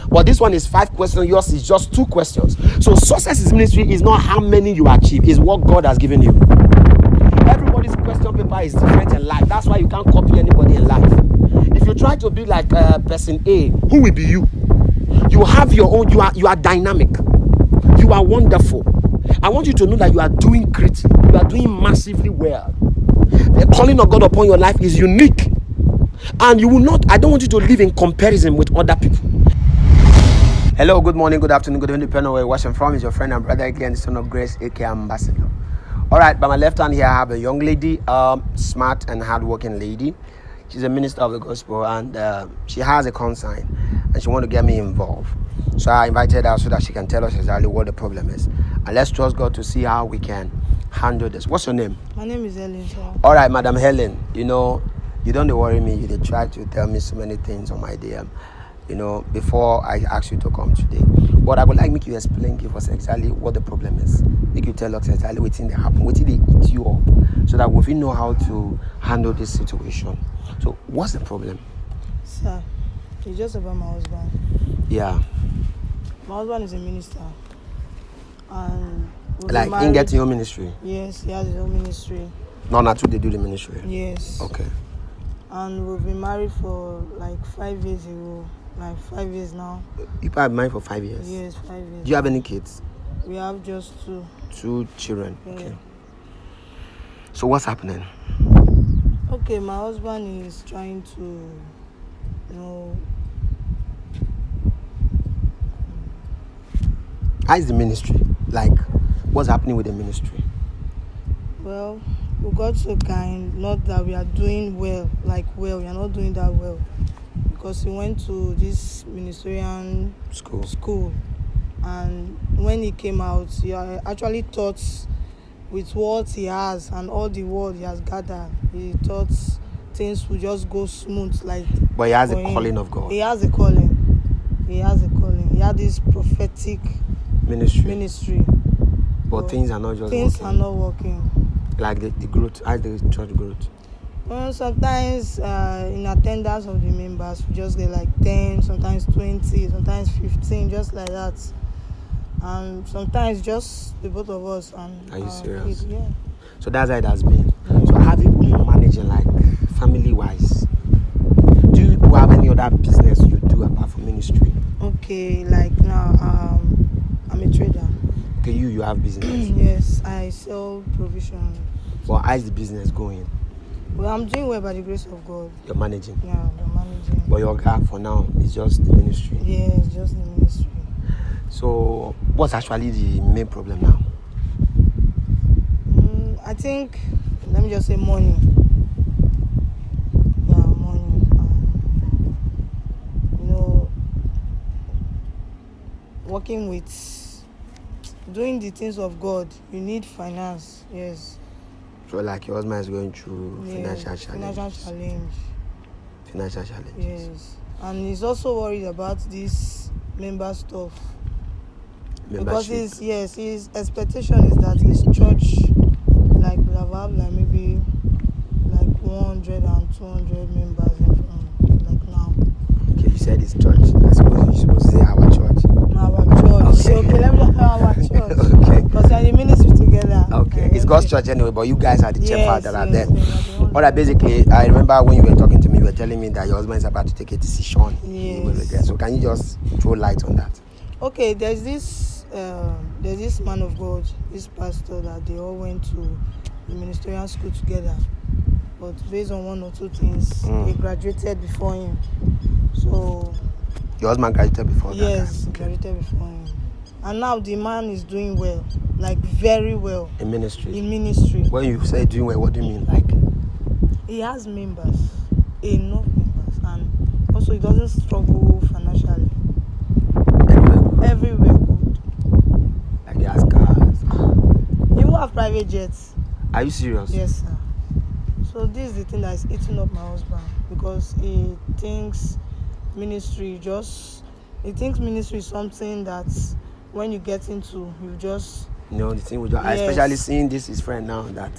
But this one is 5 questions. Yours is just 2 questions. So success in ministry is not how many you achieve, it's what God has given you. Everybody's question paper is different in life. That's why you can't copy anybody in life. If you try to be like person A, who will be you? You have your own. You are dynamic. You are wonderful. I want you to know that you are doing great. You are doing massively well. The calling of God upon your life is unique, and you will not. I don't want you to live in comparison with other people. Hello, good morning, good afternoon, good evening, depending on where you're watching from. Is your friend and brother again, the son of grace, aka Ambassador. All right, by my left hand here, I have a young lady, smart and hardworking lady. She's a minister of the gospel, and she has a consign, and she wants to get me involved. So I invited her so that she can tell us exactly what the problem is, and let's trust God to see how we can handle this. What's your name? My name is Helen, sir. All right, Madam Helen. You don't worry me. You did try to tell me so many things on my DM. Before I asked you to come today. But I would like make you explain, give us exactly what the problem is. Make you tell us exactly what thing that happened, what did they eat you up, so that we know how to handle this situation. So what's the problem? Sir, it's just about my husband. Yeah. My husband is a minister. And like in getting your ministry? Yes, he has his own ministry. No, not two, they do the ministry. Yes. Okay. And we've been married for like 5 years ago. Like 5 years now. You have been married for 5 years? Yes, 5 years. Do you have any kids? We have just 2. 2 children. Yeah. Okay. So what's happening? Okay, my husband is trying to, How is the ministry? Like, what's happening with the ministry? Well, we got so kind, not that we are doing well, we are not doing that well. Because he went to this ministerial school, and when he came out, he actually thought with what he has and all the word he has gathered, he thought things would just go smooth. But he has a calling of God. He has a calling. He had this prophetic ministry. But things are not just things working. Are not working. Like the growth, how the church growth? Well, sometimes in attendance of the members, we just get like 10, sometimes 20, sometimes 15, just like that. And sometimes just the both of us. And are you serious? Kids, yeah. So that's how it has been. So how have you been managing, like, family-wise? Do you have any other business you do apart from ministry? Okay, like now, I'm a trader. Okay, you have business? Yes, I sell provisions. Well, how is the business going? Well, I'm doing well by the grace of God. You're managing? Yeah, I'm managing. But your gap for now is just the ministry? Yeah, it's just the ministry. So, what's actually the main problem now? I think, let me just say money. Yeah, money. Working with, doing the things of God, you need finance, yes. So, like, your husband is going through financial challenge? Financial challenges? Yes. And he's also worried about this member stuff. Membership. Because his expectation is that his church, will have maybe 100 and 200 members now. Okay, you said his church. I suppose you're supposed to say our church. Our church. Okay, let me just say our church. Okay. Because they're in the ministry together. Okay. It's God's church anyway, but you guys are the church that are there. All right, basically, I remember when you were talking to me, you were telling me that your husband is about to take a decision. Yes. So can you just throw light on that? Okay, there's this man of God, this pastor, that they all went to the ministerial school together. But based on 1 or 2 things, they graduated before him. So your husband graduated before that? Yes, graduated before him. And now the man is doing well, very well. In ministry? In ministry. When you say doing well, what do you mean? He has members, enough members, and also he doesn't struggle financially. Everywhere good. Like he has cars? You have private jets. Are you serious? Yes, sir. So this is the thing that is eating up my husband, because he thinks ministry is something that when you get into, you just You know, the thing with Yes. especially seeing this his friend now that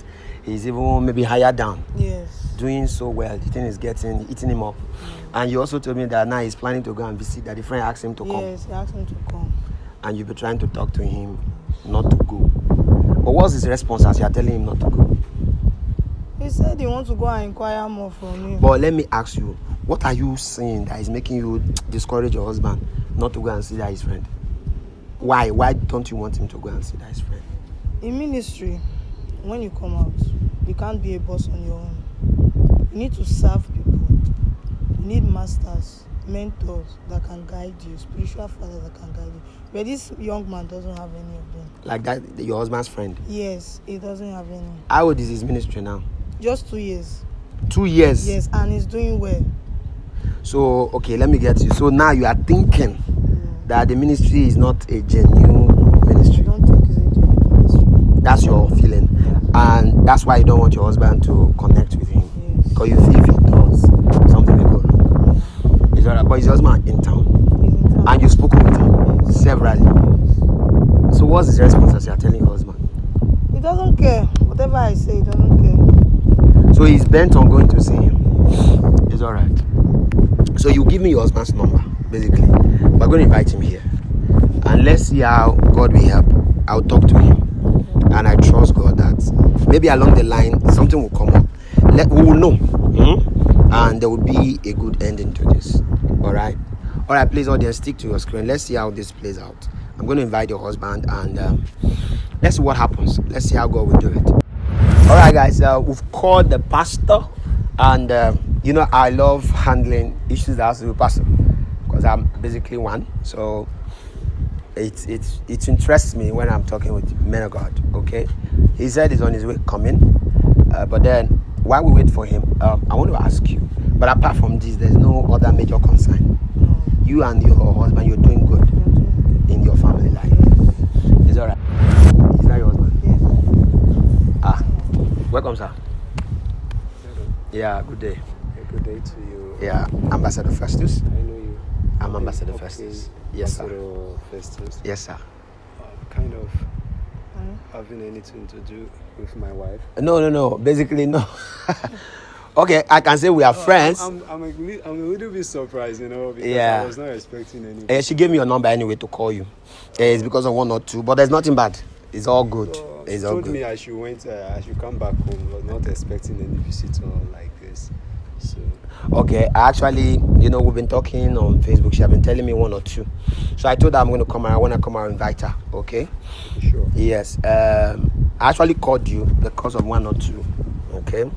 he's even maybe higher down, Yes. doing so well. The thing is eating him up. And you also told me that now he's planning to go and visit. That the friend asked him to come, Yes, he asked him to come. and you've been trying to talk to him not to go. But what's his response as you are telling him not to go? He said he wants to go and inquire more from you. But let me ask you, what are you saying that is making you discourage your husband not to go and see that his friend? Why? Why don't you want him to go and see that his friend? In ministry, when you come out, you can't be a boss on your own. You need to serve people. You need masters, mentors that can guide you, spiritual fathers that can guide you. But this young man doesn't have any of them. Like that, your husband's friend. Yes, he doesn't have any. How old is his ministry now? Just 2 years. 2 years. Yes, and he's doing well. So okay, let me get you. So now you are thinking that the ministry is not a genuine I ministry. don't think it's a genuine ministry. That's your feeling, and that's why you don't want your husband to connect with him, Yes. because you feel if he does, something may go wrong. Is alright, but is your husband in town, He's in town. and you've spoken with him Yes. severally. Yes. So what's his response as you are telling your husband? He doesn't care. Whatever I say, he doesn't care. So he's bent on going to see him. It's alright. So you give me your husband's number, basically. We're going to invite him here, and let's see how God will help. I'll talk to him, and I trust God that maybe along the line something will come up. We will know, and there will be a good ending to this. All right. Please, audience, stick to your screen. Let's see how this plays out. I'm going to invite your husband, and let's see what happens. Let's see how God will do it. All right, guys. We've called the pastor, and you know I love handling issues that has to do with pastor, because I'm basically one. So it interests me when I'm talking with men of God. Okay, he said he's on his way coming, but then while we wait for him, I want to ask you. But apart from this, there's no other major concern. No. You and your husband, you're doing good in your family life. Is that right? Is that your husband? Yes. Welcome, sir. Hello. Yeah, good day. Good day to you. Yeah, Ambassador Festus. I know you. I'm Ambassador Okay. Festus. Yes, sir. Ambassador Festus. Yes, sir. Kind of having anything to do with my wife. No. Basically, no. Okay, I can say we are friends. I'm a little bit surprised, because Yeah. I was not expecting anything. She gave me your number anyway to call you. It's because of one or two, but there's nothing bad. It's all good. It's She all told good. me I should come back home, but not expecting any visitor like this. So Okay, actually, we've been talking on Facebook. She has been telling me one or two. So I told her I'm going to come around. When I come around, invite her. Okay? sure. Yes. I actually called you because of one or two. Okay?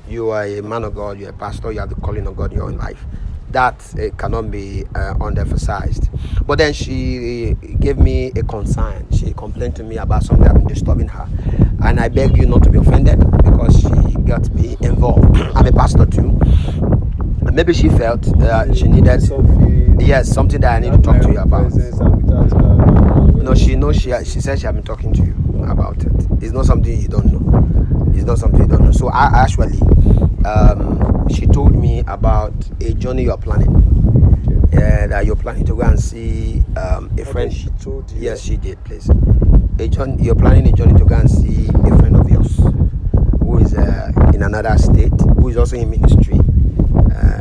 You are a man of God. You're a pastor. You have the calling of God in your own life. That cannot be underemphasized. But then she gave me a concern. She complained to me about something that had been disturbing her. And I beg you not to be offended because she got me involved. I'm a pastor too. And maybe she felt she needed something that I need to talk to you about. No, she knows. She said she has been talking to you about it. It's not something you don't know. It's not something you don't know. So I actually, she told me about a journey you're planning. That you're planning to go and see a friend. She told you? Yes, she did. Please, you're planning a journey to go and see a friend of yours who is in another state, who is also in ministry.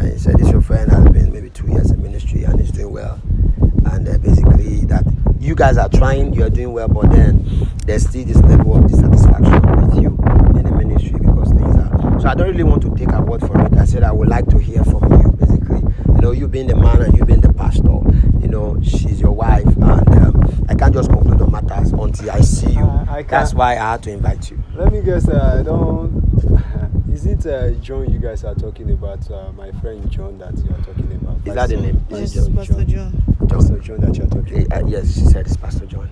He said this your friend has been maybe 2 years in ministry and is doing well. And basically that you guys are trying, you are doing well, but then there's still this level of dissatisfaction with you in the ministry because things are. So I don't really want to take her word for it. I said I would like to hear from you, basically. You being the man and you being the pastor, she's your wife, and I can't just conclude on matters until I see you. That's why I had to invite you. Let me guess. Is it John you guys are talking about? My friend John that you are talking about. Is that the name? Yes, Is it Pastor John. Pastor John that you are talking about. Yes, she said it's Pastor John.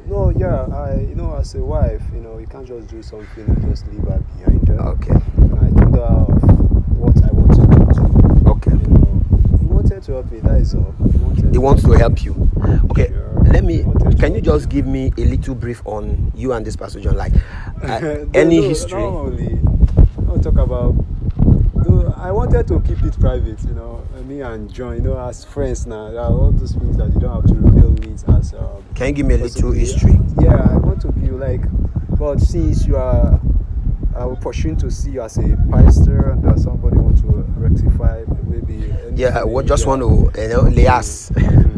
No, yeah. As a wife, you can't just do something and just leave her behind. Okay. I told her of what I wanted to do. Okay. He wanted to help me. That is all. He wants to help you. Okay. Sure. Can you just give me a little brief on you and this Pastor John? Like any history? I'll talk about. I wanted to keep it private, me and John, as friends now. There are all those things that you don't have to reveal it as. Can you give me a little possibly, history? Yeah, want to be like, but since you are pursuing to see you as a pastor and somebody want to rectify maybe. Yeah, I just want to, liaise.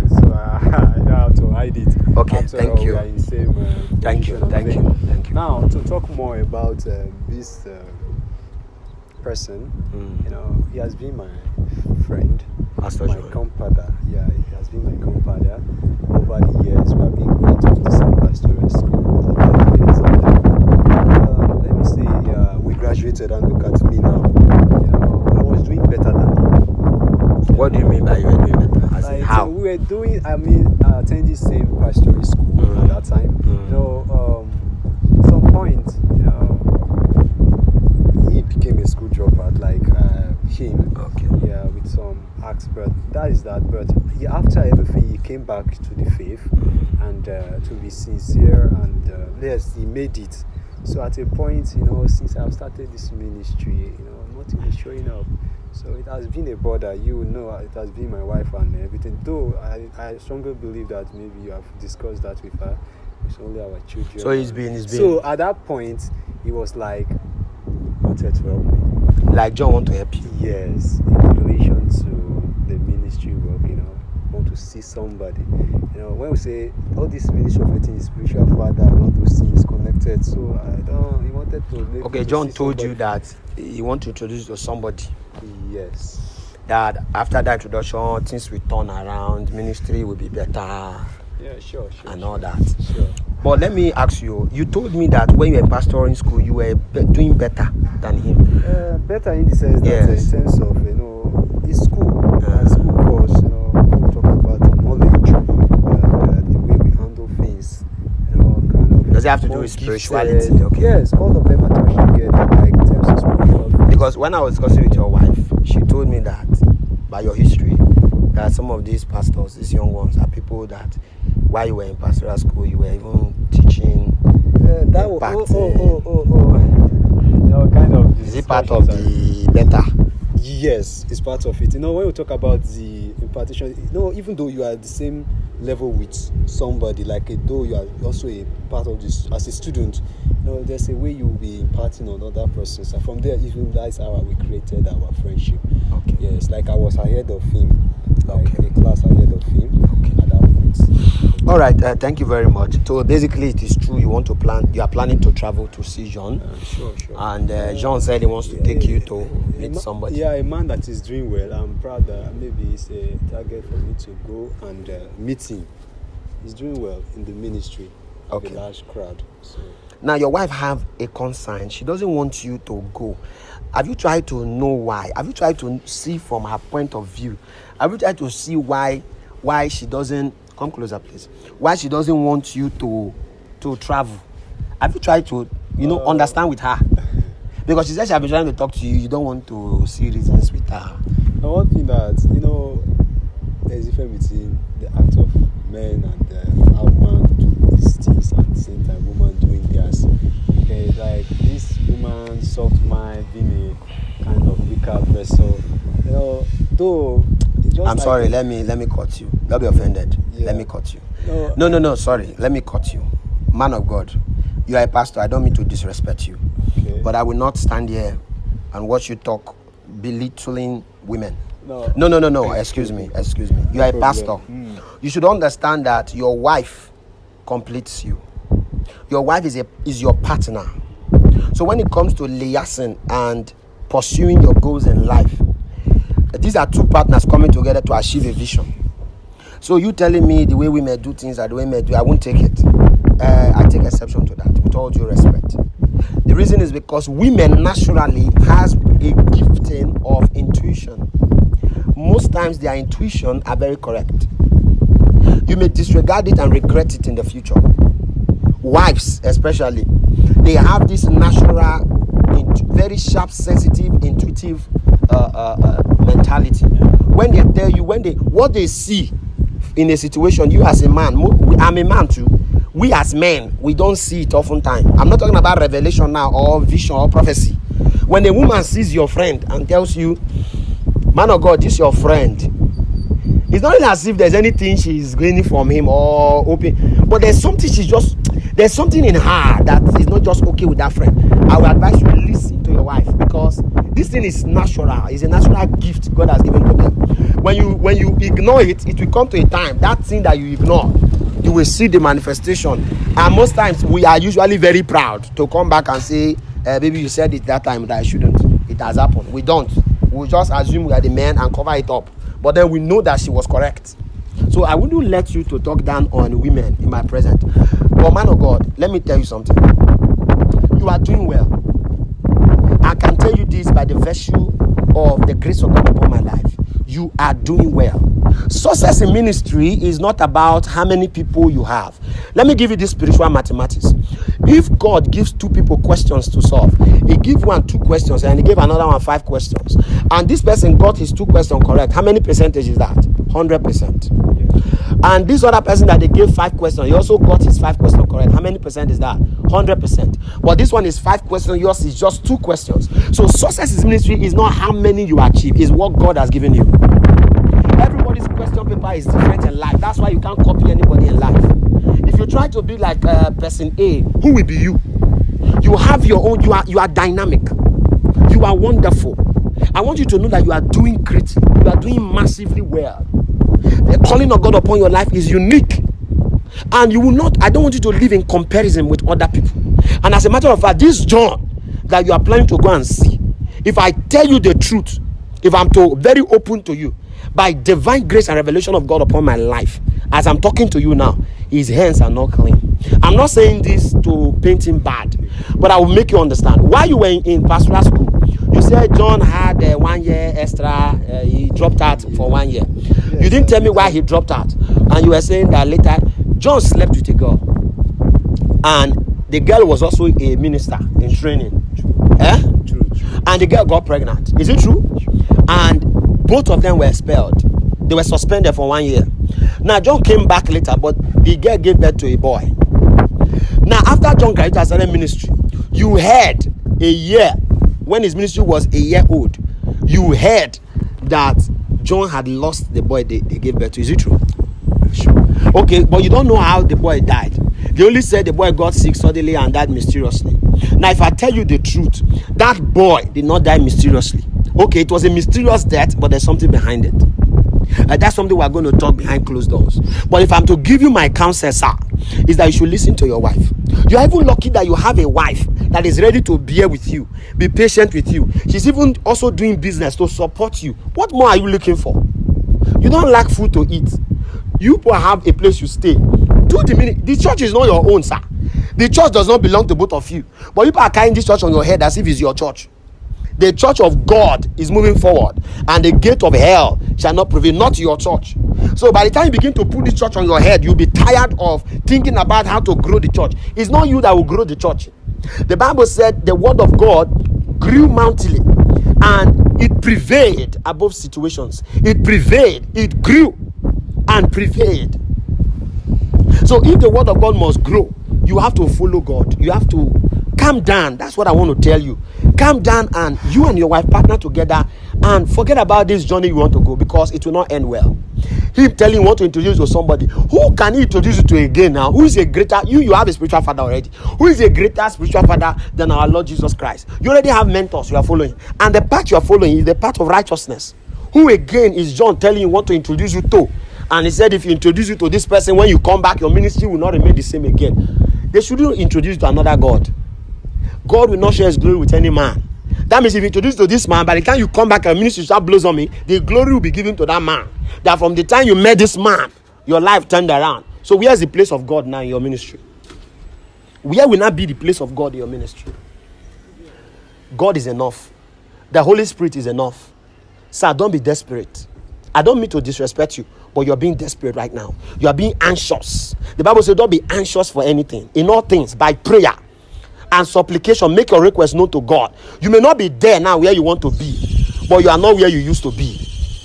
So I don't have to hide it. Okay, After thank all, you. We are in the same, Thank you, position and thank thing. you, thank you. Now to talk more about this person, you know, he has been my friend, Pastor my John. compadre. Yeah, he has been my compadre over the years. We have been going to the same pastoral school over the years. And, let me say, we graduated, and look at me now. You know, I was doing better than him. What do you mean by you were doing better? As in Like, how? we were doing, attending the same pastoral school at that time. You know, some point, you know, he became a school dropout, like him. Okay. Yeah, with some acts, but that is that. But after everything, he came back to the faith and to be sincere, and yes, he made it. So at a point, you know, since I've started this ministry, you know, nothing is showing up. So it has been a bother. You know, it has been my wife and everything. Though I strongly believe that maybe you have discussed that with her. It's only our children. So he's been. So at that point, he was like, wanted to help me. Like John want to help you. Yes, in relation to the ministry work, you know, want to see somebody. You know, when we say all this ministry of everything is spiritual father, I want to see is connected. So he wanted to make. Okay, to John see told you somebody. that he want to introduce you to somebody. Yes. That after that introduction, things will turn around, ministry will be better, Yeah, sure. and all that. Sure. But let me ask you, you told me that when you were pastoring school, you were doing better than him. Better in the sense that Yes. in terms of, you know, his school, school course, you know, when we talk about knowledge and the way we handle things, you know, kind of. Does it have to do more with gifted. spirituality? Okay. Yes, all of them are touching together, like in terms of spiritual. Because when I was discussing with your wife, she told me that by your history, that some of these pastors, these young ones, are people that while you were in pastoral school, you were even teaching. That was kind of. Is it part of the better? Yes, it's part of it. You know, when we talk about the impartation, you know, even though you are at the same level with somebody, like though you are also a part of this as a student, you know, there's a way you will be imparting on other persons. And from there, even that's how we created our friendship. Okay. Yes, like I was ahead of him, like Okay. a class ahead of him at that point. All right, thank you very much. So basically, it is true. You are planning to travel to see John, Sure. and John said he wants to take you to meet somebody. Yeah, a man that is doing well. I'm proud that maybe it's a target for me to go and meet him. He's doing well in the ministry of Okay. a large crowd. So Now, your wife have a concern. She doesn't want you to go. Have you tried to know why? Have you tried to see from her point of view? Have you tried to see why she doesn't come closer, please? Why she doesn't want you to travel? Have you tried to understand with her? Because she said she has been trying to talk to you. You don't want to see reasons with her. now one thing that, you know, there's a difference between the act of men and how man do these things and at the same time woman doing theirs. Okay, like this woman, soft mind, being a kind of weaker vessel. You know, though it's just I'm like, sorry, let me cut you. Don't be offended. Yeah. Let me cut you. No. Sorry. Let me cut you. Man of God, you are a pastor. I don't mean to disrespect you. Okay. But I will not stand here and watch you talk belittling women. No. Excuse me. You are a problem. pastor. You should understand that your wife completes you. Your wife is your partner. So when it comes to liaising and pursuing your goals in life, these are two partners coming together to achieve a vision. So you telling me the way women do things are the way men do, I won't take it. I take exception to that, with all due respect. The reason is because women naturally has a gifting of intuition. Most times their intuition are very correct. You may disregard it and regret it in the future. Wives especially, they have this natural, very sharp, sensitive, intuitive mentality. When they tell you, what they see in a situation, you as a man, I'm a man too. We as men, we don't see it oftentimes. I'm not talking about revelation now or vision or prophecy. When a woman sees your friend and tells you, man of God, this is your friend, it's not as if there's anything she's gaining from him or hoping, but there's something there's something in her that is not just okay with that friend. I will advise you to listen to your wife, because this thing is natural. It's a natural gift God has given to them. When you ignore it, it will come to a time, that thing that you ignore, you will see the manifestation. And most times we are usually very proud to come back and say, baby, you said it that time that I shouldn't. It has happened. We don't. We just assume we are the men and cover it up. But then we know that she was correct. So I wouldn't let you to talk down on women in my presence. But man of God, let me tell you something. You are doing well. I can tell you this by the virtue of the grace of God upon my life. You are doing well. Success in ministry is not about how many people you have. Let me give you this spiritual mathematics. If God gives 2 people questions to solve, he gives one 2 questions and he gave another one 5 questions, and this person got his 2 questions correct, how many percentage is that? 100%. And this other person that they gave 5 questions, he also got his 5 questions correct. How many percent is that? 100%. But this one is 5 questions, yours is just 2 questions. So success in ministry is not how many you achieve, it's what God has given you. Everybody's question paper is different in life. That's why you can't copy anybody in life. If you try to be like person A, who will be you? You have your own. You are dynamic. You are wonderful. I want you to know that you are doing great. You are doing massively well. The calling of God upon your life is unique, and you will not. I don't want you to live in comparison with other people. And as a matter of fact, this John that you are planning to go and see, if I tell you the truth, if I'm very open to you, by divine grace and revelation of God upon my life, as I'm talking to you now, his hands are not clean. I'm not saying this to paint him bad, but I will make you understand. While you were in pastoral school, you said John had 1 year extra. He dropped out for 1 year. Yes, you didn't tell me why he dropped out, and you were saying that later John slept with a girl, and the girl was also a minister in training. True. And the girl got pregnant. Is it true? And both of them were expelled. They were suspended for 1 year. Now John came back later, but the girl gave birth to a boy. Now after John graduated and started ministry, you heard a year, when his ministry was a year old, you heard that John had lost the boy they gave birth to. Is it true? Sure. Okay, but you don't know how the boy died. They only said the boy got sick suddenly and died mysteriously. Now if I tell you the truth, that boy did not die mysteriously. Okay, it was a mysterious death, but there's something behind it. That's something we're going to talk behind closed doors. But if I'm to give you my counsel, sir, is that you should listen to your wife. You're even lucky that you have a wife that is ready to bear with you, be patient with you. She's even also doing business to support you. What more are you looking for? You don't lack food to eat. You have a place you stay. Do the minute. The church is not your own, sir. The church does not belong to both of you. But people are carrying this church on your head as if it's your church. The church of God is moving forward, and the gate of hell shall not prevail, not your church. So by the time you begin to put this church on your head, you'll be tired of thinking about how to grow the church. It's not you that will grow the church. The Bible said the word of God grew mightily, and it prevailed above situations. It prevailed, it grew and prevailed. So if the word of God must grow, you have to follow God. You have to calm down. That's what I want to tell you. Calm down, and you and your wife partner together and forget about this journey you want to go, because it will not end well. Him telling you want to introduce you to somebody, who can he introduce you to again now? Who is a greater? You have a spiritual father already. Who is a greater spiritual father than our Lord Jesus Christ? You already have mentors you are following, and the path you are following is the path of righteousness. Who again is John telling you want to introduce you to? And he said if you introduce you to this person, when you come back, your ministry will not remain the same again. They shouldn't introduce you to another God. God will not share his glory with any man. That means if you introduce to this man, by the time you come back and ministry start blossoming, the glory will be given to that man. That from the time you met this man, your life turned around. So where's the place of God now in your ministry? Where will not be the place of God in your ministry? God is enough. The Holy Spirit is enough. Sir, don't be desperate. I don't mean to disrespect you, but you're being desperate right now. You are being anxious. The Bible says don't be anxious for anything. In all things, by prayer and supplication, make your request known to God. You may not be there now where you want to be, but you are not where you used to be.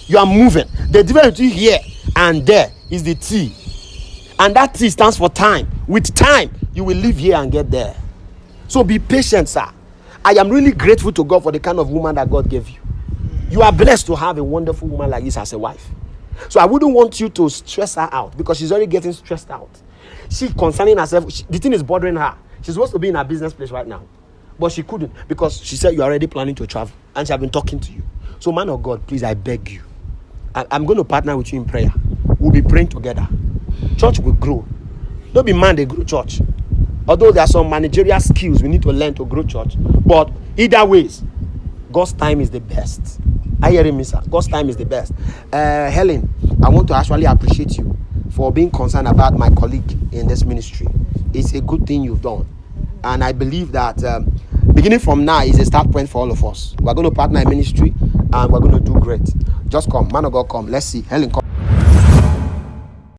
You are moving. The difference between here and there is the T, and that T stands for time. With time, you will live here and get there. So be patient, sir. I am really grateful to God for the kind of woman that God gave you. You are blessed to have a wonderful woman like this as a wife. So I wouldn't want you to stress her out, because she's already getting stressed out. She concerning herself, the thing is bothering her. She's supposed to be in her business place right now, but she couldn't because she said you're already planning to travel and she have been talking to you. So, man of God, please, I beg you. I'm going to partner with you in prayer. We'll be praying together. Church will grow. Don't be man, they grow church. Although there are some managerial skills we need to learn to grow church, but either ways, God's time is the best. I hear me, sir. God's time is the best. Helen, I want to actually appreciate you for being concerned about my colleague in this ministry. It's a good thing you've done. And I believe that beginning from now is a start point for all of us. We're going to partner in ministry and we're going to do great. Just come. Man of God, come. Let's see. Helen, come.